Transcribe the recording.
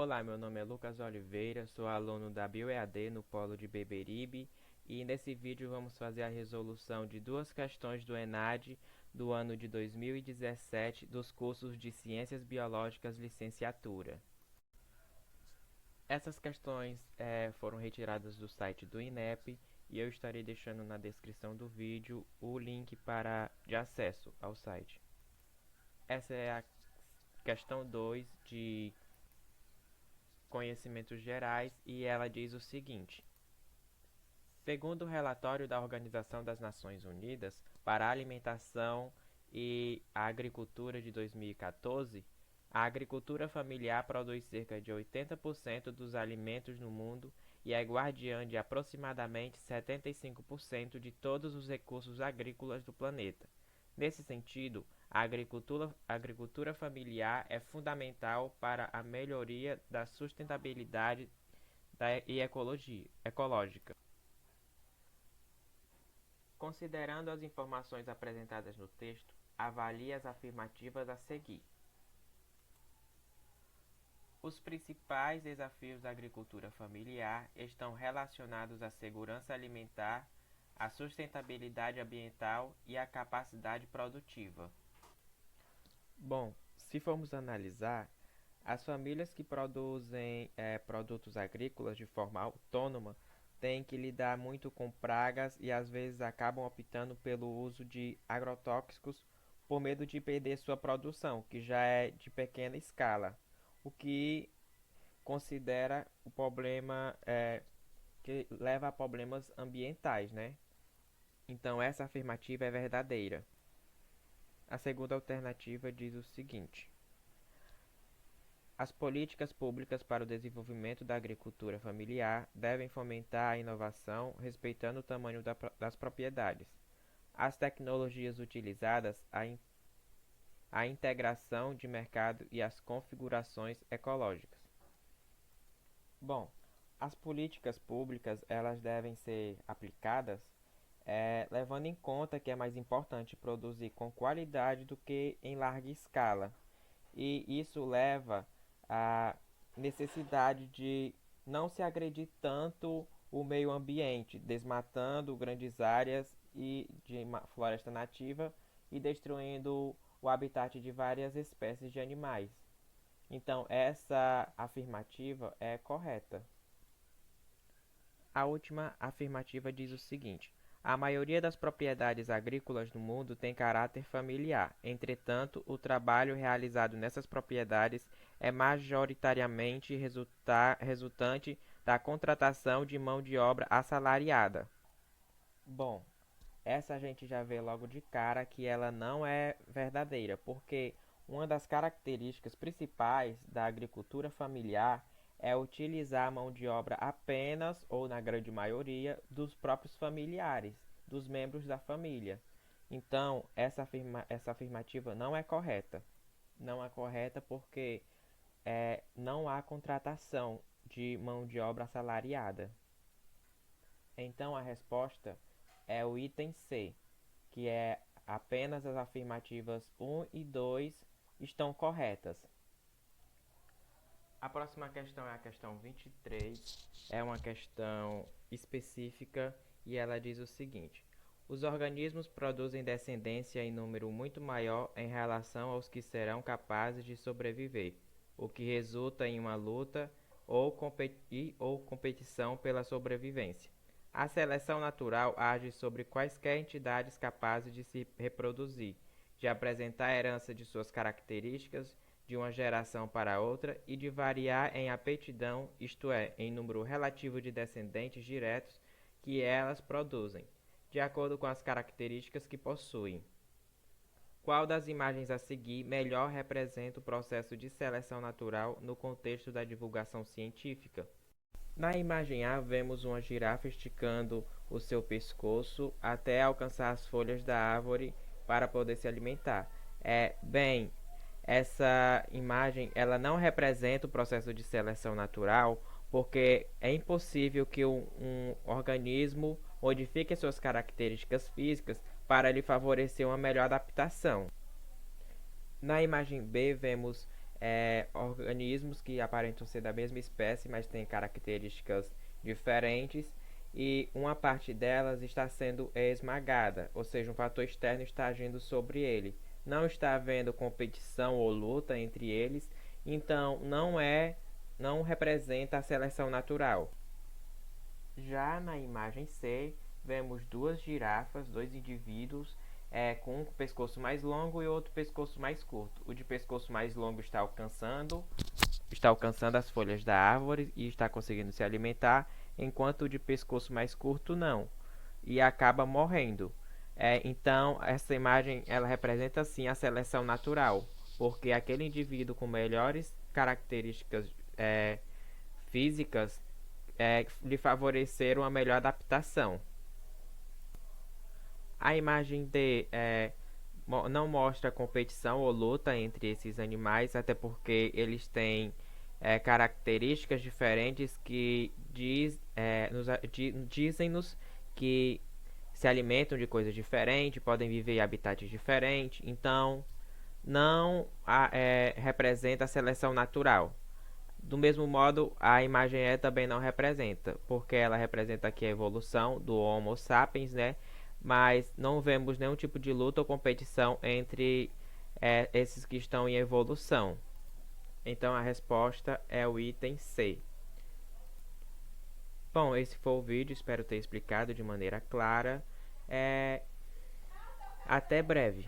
Olá, meu nome é Lucas Oliveira, sou aluno da BioEAD no Polo de Beberibe e nesse vídeo vamos fazer a resolução de duas questões do ENAD do ano de 2017 dos cursos de Ciências Biológicas Licenciatura. Essas questões foram retiradas do site do INEP e eu estarei deixando na descrição do vídeo o link de acesso ao site. Essa é a questão 2 de conhecimentos gerais e ela diz o seguinte: segundo o relatório da Organização das Nações Unidas para a Alimentação e a Agricultura de 2014, a agricultura familiar produz cerca de 80% dos alimentos no mundo e é guardiã de aproximadamente 75% de todos os recursos agrícolas do planeta. Nesse sentido, a agricultura familiar é fundamental para a melhoria da sustentabilidade e ecológica. Considerando as informações apresentadas no texto, avalie as afirmativas a seguir. Os principais desafios da agricultura familiar estão relacionados à segurança alimentar, à sustentabilidade ambiental e à capacidade produtiva. Bom, se formos analisar, as famílias que produzem produtos agrícolas de forma autônoma têm que lidar muito com pragas e às vezes acabam optando pelo uso de agrotóxicos por medo de perder sua produção, que já é de pequena escala, o que considera o problema que leva a problemas ambientais, né? Então essa afirmativa é verdadeira. A segunda alternativa diz o seguinte: as políticas públicas para o desenvolvimento da agricultura familiar devem fomentar a inovação, respeitando o tamanho das propriedades, as tecnologias utilizadas, a integração de mercado e as configurações ecológicas. Bom, as políticas públicas elas devem ser aplicadas levando em conta que é mais importante produzir com qualidade do que em larga escala. E isso leva à necessidade de não se agredir tanto o meio ambiente, desmatando grandes áreas de floresta nativa e destruindo o habitat de várias espécies de animais. Então, essa afirmativa é correta. A última afirmativa diz o seguinte: a maioria das propriedades agrícolas no mundo tem caráter familiar. Entretanto, o trabalho realizado nessas propriedades é majoritariamente resultante da contratação de mão de obra assalariada. Bom, essa a gente já vê logo de cara que ela não é verdadeira, porque uma das características principais da agricultura familiar é utilizar a mão de obra apenas, ou na grande maioria, dos próprios familiares, dos membros da família. Então, essa afirmativa não é correta. Não é correta porque não há contratação de mão de obra assalariada. Então, a resposta é o item C, que é apenas as afirmativas 1 e 2 estão corretas. A próxima questão é a questão 23, é uma questão específica e ela diz o seguinte: os organismos produzem descendência em número muito maior em relação aos que serão capazes de sobreviver, o que resulta em uma luta ou competição pela sobrevivência. A seleção natural age sobre quaisquer entidades capazes de se reproduzir, de apresentar a herança de suas características de uma geração para outra e de variar em aptidão, isto é, em número relativo de descendentes diretos que elas produzem, de acordo com as características que possuem. Qual das imagens a seguir melhor representa o processo de seleção natural no contexto da divulgação científica? Na imagem A, vemos uma girafa esticando o seu pescoço até alcançar as folhas da árvore para poder se alimentar. Essa imagem ela não representa o processo de seleção natural, porque é impossível que um organismo modifique suas características físicas para lhe favorecer uma melhor adaptação. Na imagem B, vemos organismos que aparentam ser da mesma espécie, mas têm características diferentes, e uma parte delas está sendo esmagada, ou seja, um fator externo está agindo sobre ele. Não está havendo competição ou luta entre eles, então não representa a seleção natural. Já na imagem C, vemos duas girafas, dois indivíduos, com um pescoço mais longo e outro pescoço mais curto. O de pescoço mais longo está alcançando as folhas da árvore e está conseguindo se alimentar, enquanto o de pescoço mais curto não, e acaba morrendo. Então, essa imagem ela representa sim a seleção natural, porque aquele indivíduo com melhores características físicas lhe favoreceram a melhor adaptação. A imagem D não mostra competição ou luta entre esses animais, até porque eles têm características diferentes que dizem-nos que se alimentam de coisas diferentes, podem viver em habitats diferentes, então não representa a seleção natural. Do mesmo modo, a imagem E também não representa, porque ela representa aqui a evolução do Homo sapiens, né? Mas não vemos nenhum tipo de luta ou competição entre esses que estão em evolução. Então a resposta é o item C. Bom, esse foi o vídeo, espero ter explicado de maneira clara. Até breve.